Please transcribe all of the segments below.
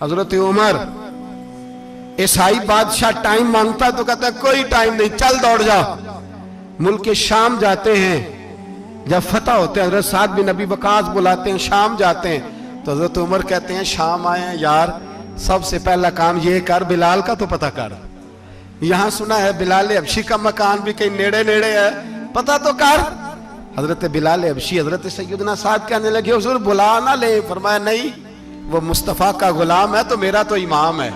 حضرت عمر عیسائی بادشاہ ٹائم مانگتا تو کہتا ہے کوئی ٹائم نہیں، چل دوڑ جا۔ ملک شام جاتے ہیں، جب فتح ہوتے ہیں حضرت سعد بن ابی وقاص بلاتے ہیں، شام جاتے ہیں تو حضرت عمر کہتے ہیں شام آئے ہیں یار، سب سے پہلا کام یہ کر بلال کا تو پتہ کر، یہاں سنا ہے بلال حبشی کا مکان بھی کہیں نیڑے نیڑے ہے، پتہ تو کر۔ حضرت بلال حبشی حضرت سیدنا سعد کہنے لگے حضور بلا نہ لیں، فرمایا نہیں، وہ مصطفیٰ کا غلام ہے تو میرا تو امام ہے،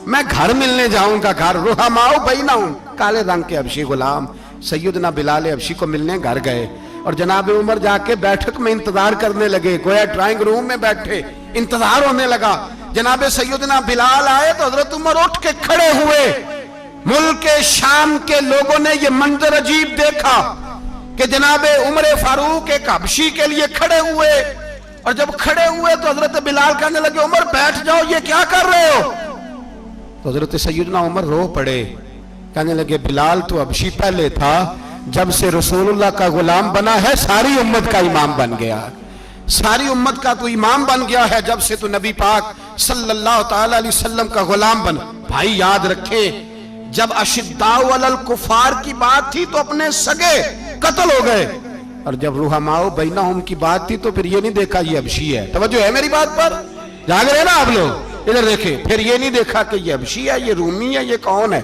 میں گھر ملنے جاؤں گا، گھر رحماؤ بینہم، کالے رنگ کے حبشی غلام سیدنا بلال حبشی کو ملنے گھر گئے، اور جناب عمر جا کے بیٹھک میں انتظار کرنے لگے، گویا ڈرائنگ روم میں بیٹھے انتظار ہونے لگا۔ جناب سیدنا بلال آئے تو حضرت عمر اٹھ کے کھڑے ہوئے۔ ملک شام کے لوگوں نے یہ منظر عجیب دیکھا کہ جناب عمر فاروق ایک حبشی کے لیے کھڑے ہوئے، اور جب کھڑے ہوئے تو حضرت بلال کہنے لگے عمر بیٹھ جاؤ، یہ کیا کر رہے ہو؟ تو حضرت سیدنا عمر رو پڑے، کہنے لگے بلال تو حبشی پہلے تھا، جب سے رسول اللہ کا غلام بنا ہے ساری امت کا امام بن گیا، ساری امت کا تو امام بن گیا ہے جب سے تو نبی پاک صلی اللہ تعالی علیہ وسلم کا غلام بنا۔ بھائی یاد رکھیں، جب اشداء علی الکفار کی بات تھی تو اپنے سگے قتل ہو گئے، اور جب رحماء بینہم کی بات تھی تو پھر یہ نہیں دیکھا یہ حبشی ہے۔ توجہ ہے میری بات پر؟ جاگ رہے نا آپ لوگ؟ ادھر دیکھیں، پھر یہ نہیں دیکھا کہ یہ حبشی ہے، یہ رومی ہے، یہ کون ہے،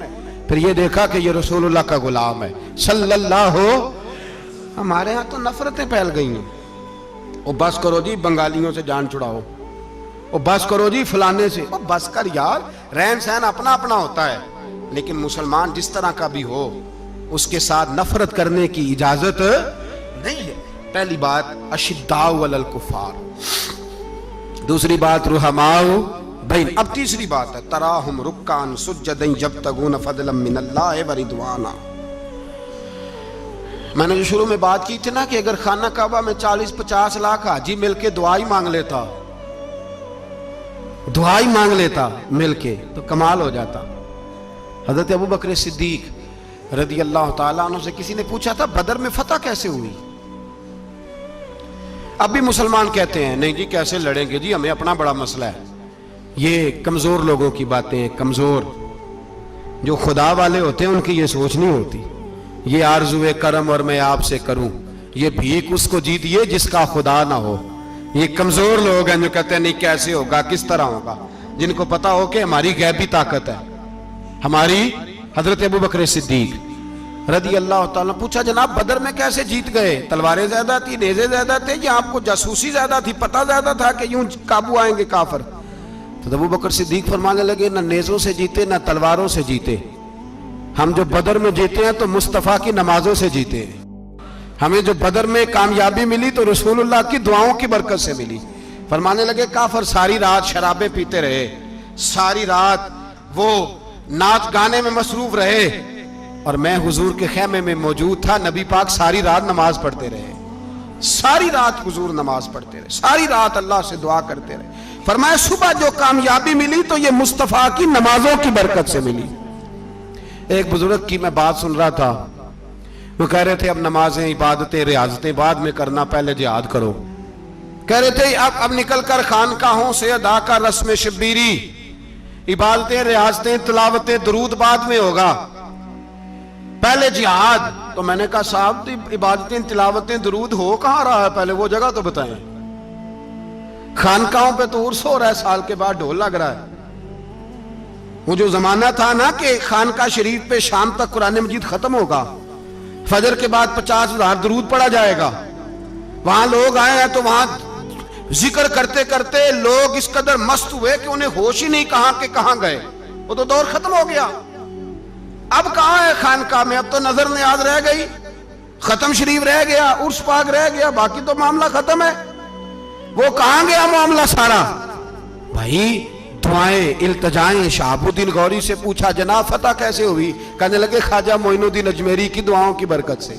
پھر یہ دیکھا کہ یہ رسول اللہ کا غلام ہے صلی اللہ۔ ہمارے ہاں تو نفرتیں پھیل گئی ہیں، او بس کرو جی بنگالیوں سے جان چھڑاؤ، او بس کرو جی فلانے سے، او بس کر یار، رہن سہن اپنا اپنا ہوتا ہے، لیکن مسلمان جس طرح کا بھی ہو اس کے ساتھ نفرت کرنے کی اجازت نہیں ہے۔ پہلی بات اشداء علی الکفار، دوسری بات رحماء بین، اب تیسری بات ہے تراہم رکعا سجدا یبتغون فضلا من اللہ ورضوانا۔ میں نے جو شروع میں بات کی تھی نا کہ اگر خانہ کعبہ میں 40-50 لاکھ حاجی مل کے دعا ہی مانگ لیتا، دعا ہی مانگ لیتا مل کے تو کمال ہو جاتا۔ حضرت ابو بکر صدیق رضی اللہ تعالیٰ عنہ سے کسی نے پوچھا تھا بدر میں فتح کیسے ہوئی؟ اب بھی مسلمان کہتے ہیں نہیں جی کیسے لڑیں گے جی، ہمیں اپنا بڑا مسئلہ ہے۔ یہ کمزور لوگوں کی باتیں ہیں، کمزور جو خدا والے ہوتے ہیں ان کی یہ سوچ نہیں ہوتی، یہ آرزو کرم اور میں آپ سے کروں، یہ بھیک اس کو جیتیے جس کا خدا نہ ہو۔ یہ کمزور لوگ ہیں جو کہتے ہیں نہیں کیسے ہوگا، کس طرح ہوگا، جن کو پتا ہو کہ ہماری غیبی طاقت ہے ہماری۔ حضرت ابو بکر صدیق رضی اللہ تعالیٰ پوچھا جناب بدر میں کیسے جیت گئے؟ تلواریں زیادہ تھی، نیزے زیادہ تھے، یا آپ کو جاسوسی زیادہ تھی، پتہ زیادہ تھا کہ یوں قابو آئیں گے کافر؟ تو ابو بکر صدیق فرمانے لگے نہ نیزوں سے جیتے نہ تلواروں سے جیتے، ہم جو بدر میں جیتے ہیں تو مصطفیٰ کی نمازوں سے جیتے ہیں، ہمیں جو بدر میں کامیابی ملی تو رسول اللہ کی دعاؤں کی برکت سے ملی۔ فرمانے لگے کافر ساری رات شرابیں پیتے رہے، ساری رات وہ نعت گانے میں مصروف رہے، اور میں حضور کے خیمے میں موجود تھا، نبی پاک ساری رات نماز پڑھتے رہے، ساری رات حضور نماز پڑھتے رہے، ساری رات اللہ سے دعا کرتے رہے۔ فرمایا صبح جو کامیابی ملی تو یہ مصطفیٰ کی نمازوں کی برکت سے ملی۔ ایک بزرگ کی میں بات سن رہا تھا، وہ کہہ رہے تھے اب نمازیں عبادتیں ریاضتیں بعد میں کرنا، پہلے جہاد کرو۔ کہہ رہے تھے اب نکل کر خانقاہوں سے ادا کا رسم شبیری، عبادتیں ریاضتیں تلاوتیں درود بعد میں ہوگا، پہلے جہاد۔ تو میں نے کہا صاحب عبادتیں تلاوتیں درود ہو کہاں رہا ہے، پہلے وہ جگہ تو بتائیں۔ خانقاہوں پہ تو عرس ہو رہا ہے، سال کے بعد ڈھول لگ رہا ہے۔ وہ جو زمانہ تھا نا کہ خانقاہ شریف پہ شام تک قرآن مجید ختم ہوگا، فجر کے بعد 50,000 درود پڑھا جائے گا، وہاں لوگ آئے ہیں تو وہاں ذکر کرتے کرتے لوگ اس قدر مست ہوئے کہ انہیں ہوش ہی نہیں کہاں کہ کہاں گئے، وہ تو دور ختم ہو گیا۔ اب کہاں ہے خانقاہ میں؟ اب تو نظر نیاز رہ گئی، ختم شریف رہ گیا، عرس پاک رہ گیا، باقی تو معاملہ ختم ہے۔ وہ کہاں گیا معاملہ سارا؟ بھائی دعائیں التجائیں۔ شہاب الدین غوری سے پوچھا جناب فتح کیسے ہوئی؟ کہنے لگے خواجہ معین الدین اجمیری کی دعاؤں کی برکت سے۔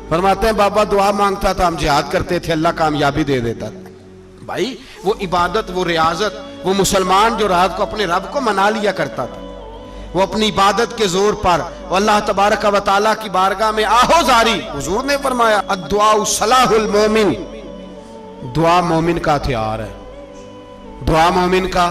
فرماتے ہیں بابا دعا مانگتا تھا، ہم جہاد کرتے تھے، اللہ کامیابی دے دیتا تھا۔ بھائی وہ عبادت، وہ ریاضت، وہ مسلمان جو رات کو اپنے رب کو منا لیا کرتا تھا، وہ اپنی عبادت کے زور پر اللہ تبارک و تعالیٰ کی بارگاہ میں آہو زاری۔ حضور نے فرمایا الدعاء صلاح المومن، دعا مومن کا ہتھیار ہے، دعا مومن کا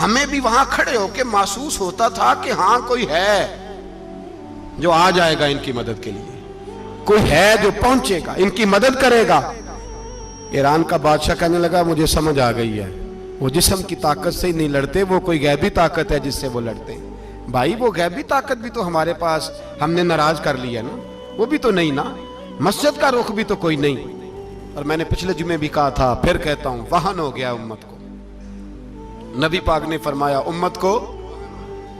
ہمیں بھی وہاں کھڑے ہو کے محسوس ہوتا تھا کہ ہاں کوئی ہے جو آ جائے گا ان کی مدد کے لیے، کوئی ہے جو پہنچے گا ان کی مدد کرے گا۔ ایران کا بادشاہ کہنے لگا مجھے سمجھ آ گئی ہے، وہ جسم کی طاقت سے ہی نہیں لڑتے، وہ کوئی غیبی طاقت ہے جس سے وہ لڑتے ہیں۔ بھائی وہ غیبی طاقت بھی تو ہمارے پاس ہم نے ناراض کر لی ہے نا، وہ بھی تو نہیں نا، مسجد کا رخ بھی تو کوئی نہیں۔ اور میں نے پچھلے جمعے بھی کہا تھا، پھر کہتا ہوں، وہن ہو گیا امت کو۔ نبی پاک نے فرمایا امت کو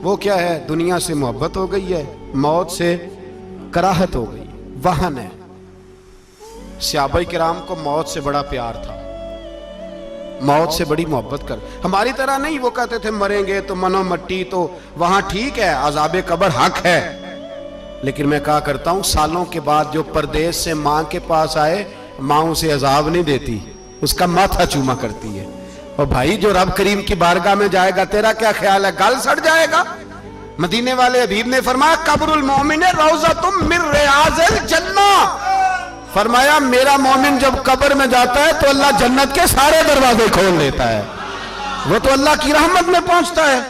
وہ کیا ہے، دنیا سے محبت ہو گئی ہے، موت سے کراہت ہو گئی، وہن ہے۔ صحابہ کرام کو موت سے بڑا پیار تھا، موت سے بڑی محبت کر، ہماری طرح نہیں، وہ کہتے تھے مریں گے تو منو مٹی، تو وہاں ٹھیک ہے عذاب قبر حق ہے، لیکن میں کہا کرتا ہوں سالوں کے بعد جو پردیس سے ماں کے پاس آئے، ماں اسے عذاب نہیں دیتی، اس کا ماتھا چوما کرتی ہے۔ اور بھائی جو رب کریم کی بارگاہ میں جائے گا، تیرا کیا خیال ہے گل سڑ جائے گا؟ مدینے والے حبیب نے فرمایا قبر المومن روضۃ من ریاض الجنہ، فرمایا میرا مومن جب قبر میں جاتا ہے تو اللہ جنت کے سارے دروازے کھول دیتا ہے، وہ تو اللہ کی رحمت میں پہنچتا ہے۔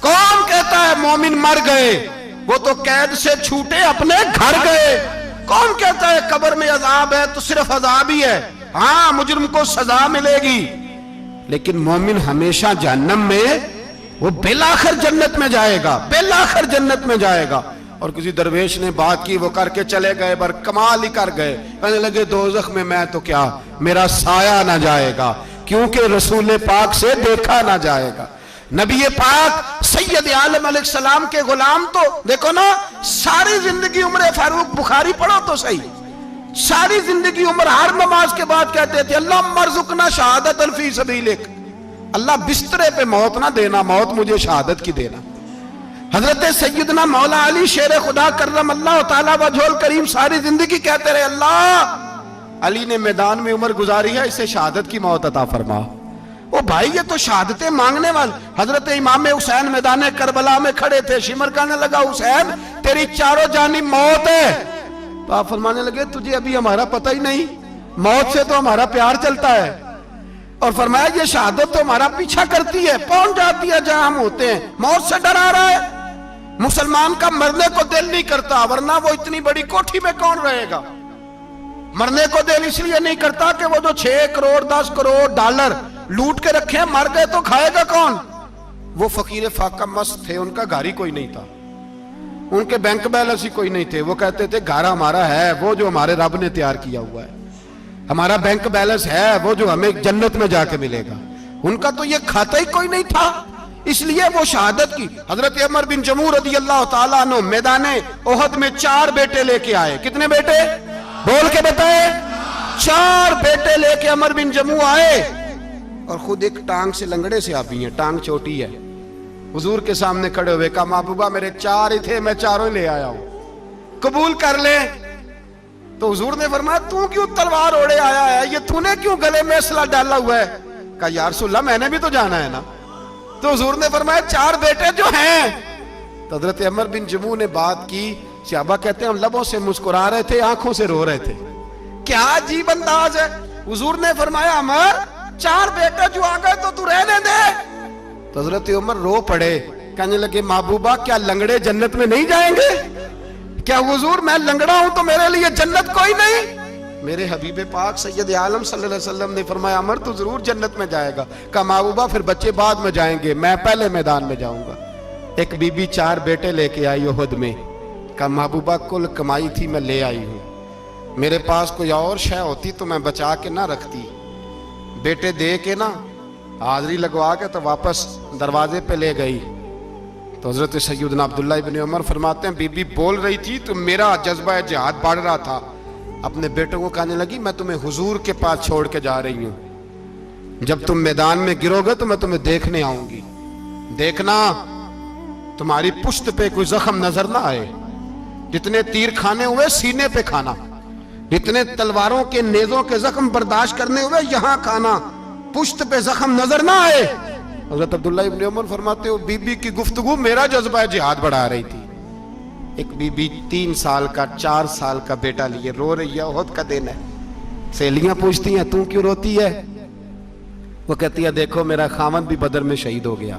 کون کہتا ہے مومن مر گئے، وہ تو قید سے چھوٹے اپنے گھر گئے۔ کون کہتا ہے قبر میں عذاب ہے تو صرف عذاب ہی ہے، ہاں مجرم کو سزا ملے گی، لیکن مومن ہمیشہ جہنم میں، وہ بالآخر جنت میں جائے گا، بالآخر جنت میں جائے گا۔ اور کسی درویش نے بات کی، وہ کر کے چلے گئے، بر کمال ہی کر گئے، کہنے لگے دوزخ میں میں تو کیا، میرا سایہ نہ جائے گا، کیونکہ رسول پاک سے دیکھا نہ جائے گا۔ نبی پاک سید عالم علیہ السلام کے غلام تو دیکھو نا، ساری زندگی عمر فاروق بخاری پڑھو تو صحیح، ساری زندگی عمر ہر نماز کے بعد کہتے تھے اللہم ارزقنا شہادت فی سبیلک، اللہ بسترے پہ موت نہ دینا، موت مجھے شہادت کی دینا۔ حضرت سیدنا مولا علی شیر خدا کرم اللہ تعالیٰ وجہ الکریم ساری زندگی کہتے رہے اللہ علی نے میدان میں عمر گزاری ہے، اسے شہادت کی موت عطا فرما۔ او بھائی یہ تو شہادتیں مانگنے والے۔ حضرت امام حسین میدان کربلا میں کھڑے تھے، شمر کہنے لگا حسین تیری چاروں جانب موت ہے، تو آپ فرمانے لگے تجھے ابھی ہمارا پتہ ہی نہیں، موت سے تو ہمارا پیار چلتا ہے، اور فرمایا یہ شہادت تو ہمارا پیچھا کرتی ہے، پہنچ جاتی ہے جہاں ہم ہوتے ہیں، موت سے ڈر آ رہا ہے۔ مسلمان کا مرنے کو دل نہیں کرتا، ورنہ وہ اتنی بڑی کوٹھی میں کون رہے گا؟ مرنے کو دل اس لیے نہیں کرتا کہ وہ جو 6 کروڑ 10 کروڑ ڈالر لوٹ کے رکھے ہیں، مر گئے تو کھائے گا کون؟ وہ فقیر فاقہ مست تھے، ان کا گھر ہی کوئی نہیں تھا، ان کے بینک بیلنس ہی کوئی نہیں تھے، وہ کہتے تھے گھر ہمارا ہے وہ جو ہمارے رب نے تیار کیا ہوا ہے، ہمارا بینک بیلنس ہے وہ جو ہمیں جنت میں جا کے ملے گا۔ ان کا تو یہ کھاتا ہی کوئی نہیں تھا، اس لیے وہ شہادت کی۔ حضرت عمر بن جموع رضی اللہ تعالیٰ عنہ میدان احد میں 4 بیٹے لے کے آئے۔ کتنے بیٹے؟ بول کے بتائے۔ 4 بیٹے لے کے عمر بن جموع آئے، اور خود ایک ٹانگ سے لنگڑے سے آبی ہیں، ٹانگ چھوٹی ہے، حضور کے سامنے کھڑے ہوئے کہا محبوبہ میرے 4 ہی تھے، میں 4 ہی لے آیا ہوں، قبول کر لیں۔ تو حضور نے فرمایا تو کیوں تلوار اوڑے آیا ہے، یہ تو نے کیوں گلے میں اسلحہ ڈالا ہوا ہے؟ کہا یا رسول اللہ میں نے بھی تو جانا ہے نا۔ تو حضور نے فرمایا 4 بیٹے جو ہیں۔ تو حضرت عمر بن جموع نے بات کی، صحابہ کہتے ہیں ہم لبوں سے مسکرا رہے تھے، آنکھوں سے رو رہے تھے، کیا عجیب انداز ہے۔ حضور نے فرمایا عمر 4 بیٹے جو آ گئے تو تو رہنے دے۔ تو حضرت عمر رو پڑے، کہنے لگے محبوبہ کیا لنگڑے جنت میں نہیں جائیں گے؟ کیا حضور میں لنگڑا ہوں تو میرے لیے جنت کوئی نہیں؟ میرے حبیب پاک سید عالم صلی اللہ علیہ وسلم نے فرمایا عمر تو ضرور جنت میں جائے گا۔ کہا محبوبہ پھر بچے بعد میں جائیں گے، میں پہلے میدان میں جاؤں گا۔ ایک بی بی 4 بیٹے لے کے آئی احد میں، کہا محبوبہ کل کمائی تھی میں لے آئی ہوں، میرے پاس کوئی اور شے ہوتی تو میں بچا کے نہ رکھتی، بیٹے دے کے نا حاضری لگوا کے تو واپس دروازے پہ لے گئی۔ تو حضرت سیدنا عبداللہ ابن عمر فرماتے ہیں بی بی بول رہی تھی تو میرا جذبہ جہاد بڑھ رہا تھا، اپنے بیٹوں کو کہنے لگی میں تمہیں حضور کے پاس چھوڑ کے جا رہی ہوں، جب تم میدان میں گرو گے تو میں تمہیں دیکھنے آؤں گی، دیکھنا تمہاری پشت پہ کوئی زخم نظر نہ آئے، جتنے تیر کھانے ہوئے سینے پہ کھانا، جتنے تلواروں کے نیزوں کے زخم برداشت کرنے ہوئے یہاں کھانا، پشت پہ زخم نظر نہ آئے۔ حضرت عبداللہ ابن عمر فرماتے ہو بی بی کی گفتگو میرا جذبہ جہاد بڑھا رہی تھی۔ ایک بی بی 3 سال کا 4 سال کا بیٹا لیے رو رہی ہے، احد کا دن ہے، سہیلیاں پوچھتی ہیں تو کیوں روتی ہے؟ وہ کہتی ہے دیکھو میرا خاوند بھی بدر میں شہید ہو گیا،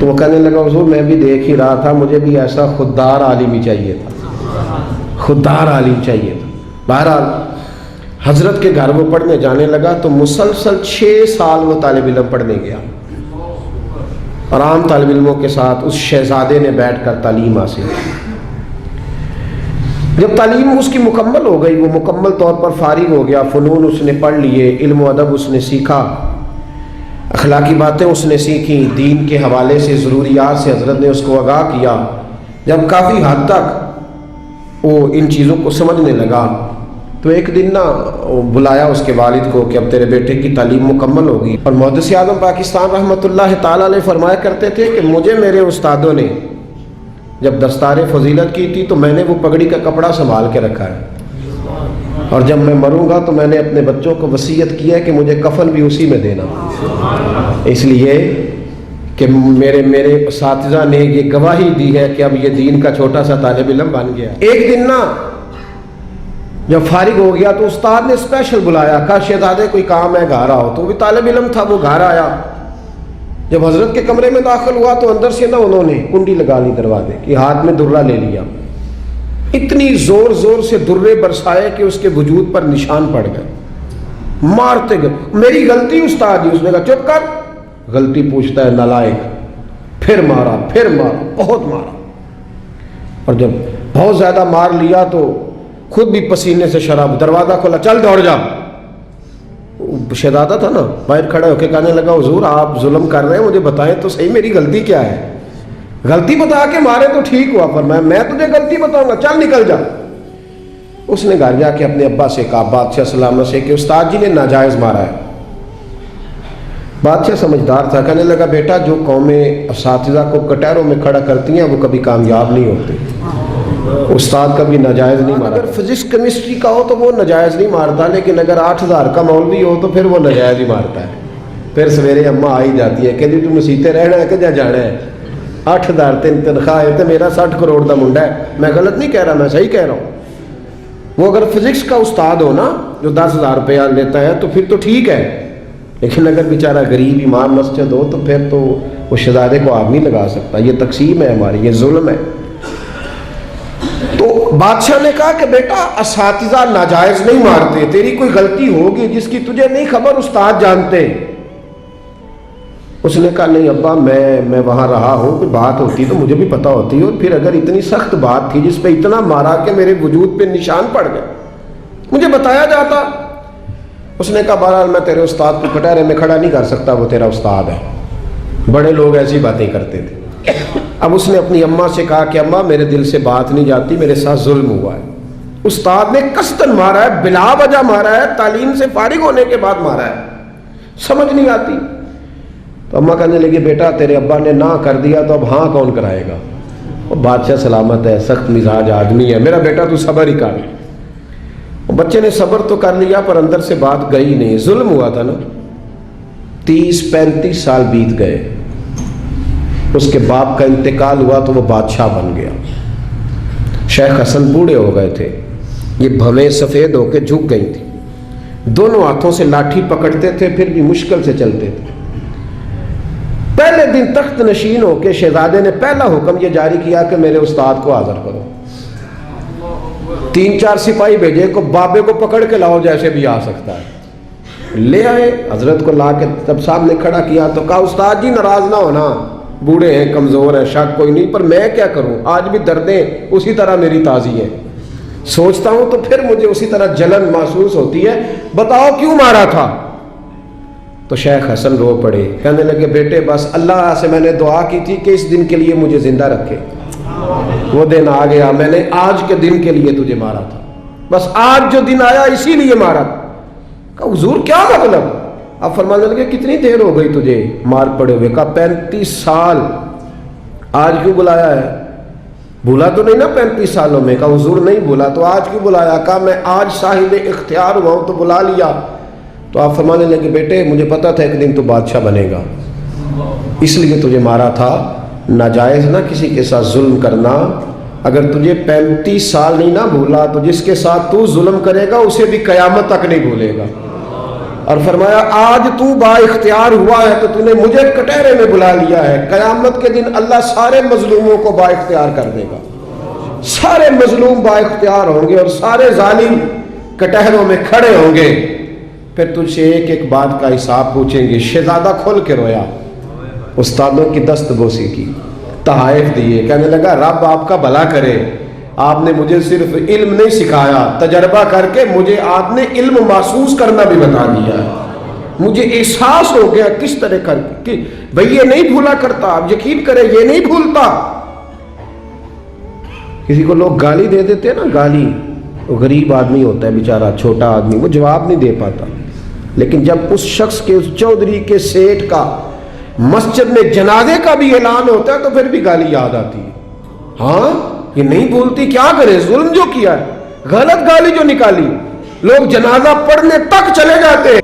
تو وہ کہنے لگا حضور میں بھی دیکھ ہی رہا تھا, مجھے بھی ایسا خوددار عالم ہی چاہیے تھا, خوددار عالم چاہیے تھا. بہرحال حضرت کے گھر وہ پڑھنے جانے لگا تو مسلسل 6 سال وہ طالب علم پڑھنے گیا, اور عام طالب علموں کے ساتھ اس شہزادے نے بیٹھ کر تعلیم حاصل کی. جب تعلیم اس کی مکمل ہو گئی, وہ مکمل طور پر فارغ ہو گیا, فنون اس نے پڑھ لیے, علم و ادب اس نے سیکھا, اخلاقی باتیں اس نے سیکھی, دین کے حوالے سے ضروریات سے حضرت نے اس کو آگاہ کیا. جب کافی حد تک وہ ان چیزوں کو سمجھنے لگا تو ایک دن نا بلایا اس کے والد کو کہ اب تیرے بیٹے کی تعلیم مکمل ہوگی. اور محدث اعظم پاکستان رحمۃ اللہ تعالیٰ علیہ فرمایا کرتے تھے کہ مجھے میرے استادوں نے جب دستار فضیلت کی تھی تو میں نے وہ پگڑی کا کپڑا سنبھال کے رکھا ہے, اور جب میں مروں گا تو میں نے اپنے بچوں کو وصیت کی ہے کہ مجھے کفن بھی اسی میں دینا, اس لیے کہ میرے اساتذہ نے یہ گواہی دی ہے کہ اب یہ دین کا چھوٹا سا طالب علم بن گیا. ایک دن نا جب فارغ ہو گیا تو استاد نے اسپیشل بلایا, کہا شہزادے کوئی کام ہے گھر آؤ. تو وہ بھی طالب علم تھا, وہ گھر آیا. جب حضرت کے کمرے میں داخل ہوا تو اندر سے نا انہوں نے کنڈی لگا لی دروازے کی, ہاتھ میں درہ لے لیا, اتنی زور زور سے درے برسائے کہ اس کے وجود پر نشان پڑ گئے, مارتے گئے. میری غلطی استاد جی. اس نے کہا چپ کر, غلطی پوچھتا ہے نالائق. پھر مارا, بہت مارا, اور جب بہت زیادہ مار لیا تو خود بھی پسینے سے شراب, دروازہ کھولا, چل دوڑ جا. شہزادہ تھا نا, باہر کھڑا ہو کے کہنے لگا حضور آپ ظلم کر رہے ہیں, مجھے بتائیں تو صحیح میری غلطی کیا ہے. غلطی بتا کے مارے تو ٹھیک ہوا, پر میں تجھے غلطی بتاؤں گا, چل نکل جا. اس نے گھر جا کے اپنے ابا سے کہا, بادشاہ سلامت سے, کہ استاد جی نے ناجائز مارا ہے. بادشاہ سمجھدار تھا, کہنے لگا بیٹا جو قومیں اساتذہ کو کٹہروں میں کھڑا کرتی ہیں وہ کبھی کامیاب نہیں ہوتی. استاد کا بھی ناجائز نہیں مارا. اگر فزکس کیمسٹری کا ہو تو وہ ناجائز نہیں مارتا, لیکن اگر 8000 کا مولوی ہو تو پھر وہ ناجائز ہی مارتا ہے. پھر سویرے اماں آئی جاتی ہے کہ جی تم مسیتے رہنا ہے کہ جا جانا ہے, 8000 تنخواہ ہے تو میرا 60 کروڑ کا منڈا ہے. میں غلط نہیں کہہ رہا, میں صحیح کہہ رہا ہوں. وہ اگر فزکس کا استاد ہو نا جو 10,000 روپیہ لیتا ہے تو پھر تو ٹھیک ہے, لیکن اگر بیچارہ غریب امام مسجد ہو تو پھر تو وہ شہزادے کو آگ نہیں لگا سکتا. یہ تقسیم ہے ہماری, یہ ظلم ہے. تو بادشاہ نے کہا کہ بیٹا اساتذہ ناجائز نہیں مارتے, تیری کوئی غلطی ہوگی جس کی تجھے نہیں خبر, استاد جانتے. اس نے کہا نہیں ابا میں وہاں رہا ہوں, کوئی بات ہوتی تو مجھے بھی پتہ ہوتی, اور پھر اگر اتنی سخت بات تھی جس پہ اتنا مارا کہ میرے وجود پہ نشان پڑ گئے, مجھے بتایا جاتا. اس نے کہا بہرحال میں تیرے استاد کو کٹہرے میں کھڑا نہیں کر سکتا, وہ تیرا استاد ہے. بڑے لوگ ایسی باتیں کرتے تھے. اب اس نے اپنی اماں سے کہا کہ اماں میرے دل سے بات نہیں جاتی, میرے ساتھ ظلم ہوا ہے. استاد نے قصداً مارا ہے, بلا وجہ مارا ہے, تعلیم سے فارغ ہونے کے بعد مارا ہے, سمجھ نہیں آتی. تو اماں کہنے لگی بیٹا تیرے ابا نے نہ کر دیا تو اب ہاں کون کرائے گا. اور بادشاہ سلامت ہے, سخت مزاج آدمی ہے, میرا بیٹا تو صبر ہی کر. بچے نے صبر تو کر لیا پر اندر سے بات گئی نہیں. ظلم ہوا تھا نا, 30-35 سال بیت گئے. اس کے باپ کا انتقال ہوا تو وہ بادشاہ بن گیا. شیخ حسن بوڑھے ہو گئے تھے, یہ بھویں سفید ہو کے جھک گئی تھی, دونوں ہاتھوں سے لاٹھی پکڑتے تھے پھر بھی مشکل سے چلتے تھے. پہلے دن تخت نشین ہو کے شہزادے نے پہلا حکم یہ جاری کیا کہ میرے استاد کو حاضر کرو. 3-4 سپاہی بھیجے کو بابے کو پکڑ کے لاؤ جیسے بھی آ سکتا ہے. لے آئے, حضرت کو لا کے جب سامنے کھڑا کیا تو کہا استاد جی ناراض نہ ہونا, بوڑھے ہیں کمزور ہیں شک کوئی نہیں, پر میں کیا کروں, آج بھی دردیں اسی طرح میری تازی ہیں, سوچتا ہوں تو پھر مجھے اسی طرح جلن محسوس ہوتی ہے, بتاؤ کیوں مارا تھا. تو شیخ حسن رو پڑے, کہنے لگے بیٹے بس اللہ سے میں نے دعا کی تھی کہ اس دن کے لیے مجھے زندہ رکھے, وہ دن آ گیا, میں نے آج کے دن کے لیے تجھے مارا تھا, بس آج جو دن آیا اسی لیے مارا. کہا حضور کیا مطلب. اب فرمانے لگے کتنی دیر ہو گئی تجھے مار پڑے ہوئے. کہا 35 سال. آج کیوں بلایا ہے, بھولا تو نہیں نا 35 سالوں میں. کہا حضور نہیں بھولا, تو آج کیوں بلایا. کہا میں آج صاحب اختیار ہوا ہوں تو بلا لیا. تو آپ فرمانے لگے بیٹے مجھے پتا تھا ایک دن تو بادشاہ بنے گا, اس لیے تجھے مارا تھا. ناجائز نہ کسی کے ساتھ ظلم کرنا. اگر تجھے 35 سال نہیں نہ بھولا تو جس کے ساتھ تو ظلم کرے گا اسے بھی قیامت تک نہیں بھولے گا. اور فرمایا آج تو با اختیار ہوا ہے تو نے مجھے کٹہرے میں بلا لیا ہے، قیامت کے دن اللہ سارے مظلوموں کو با اختیار کر دے گا، سارے مظلوم با اختیار ہوں گے اور سارے ظالم کٹہروں میں کھڑے ہوں گے، پھر تجھ سے ایک ایک بات کا حساب پوچھیں گے۔ شہزادہ کھل کے رویا، استادوں کی دست بوسی کی، تحائف دیے، کہنے لگا رب آپ کا بھلا کرے، آپ نے مجھے صرف علم نہیں سکھایا، تجربہ کر کے مجھے آپ نے علم محسوس کرنا بھی بتا دیا ہے، مجھے احساس ہو گیا کس طرح کر کہ بھئی یہ نہیں بھولا کرتا، آپ یقین کریں یہ نہیں بھولتا۔ کسی کو لوگ گالی دے دیتے ہیں نا، گالی، وہ غریب آدمی ہوتا ہے بیچارہ، چھوٹا آدمی، وہ جواب نہیں دے پاتا، لیکن جب اس شخص کے، اس چودھری کے، سیٹھ کا مسجد میں جنازے کا بھی اعلان ہوتا ہے تو پھر بھی گالی یاد آتی ہے۔ ہاں یہ نہیں بھولتی، کیا کرے، ظلم جو کیا ہے، غلط گالی جو نکالی، لوگ جنازہ پڑھنے تک چلے جاتے ہیں۔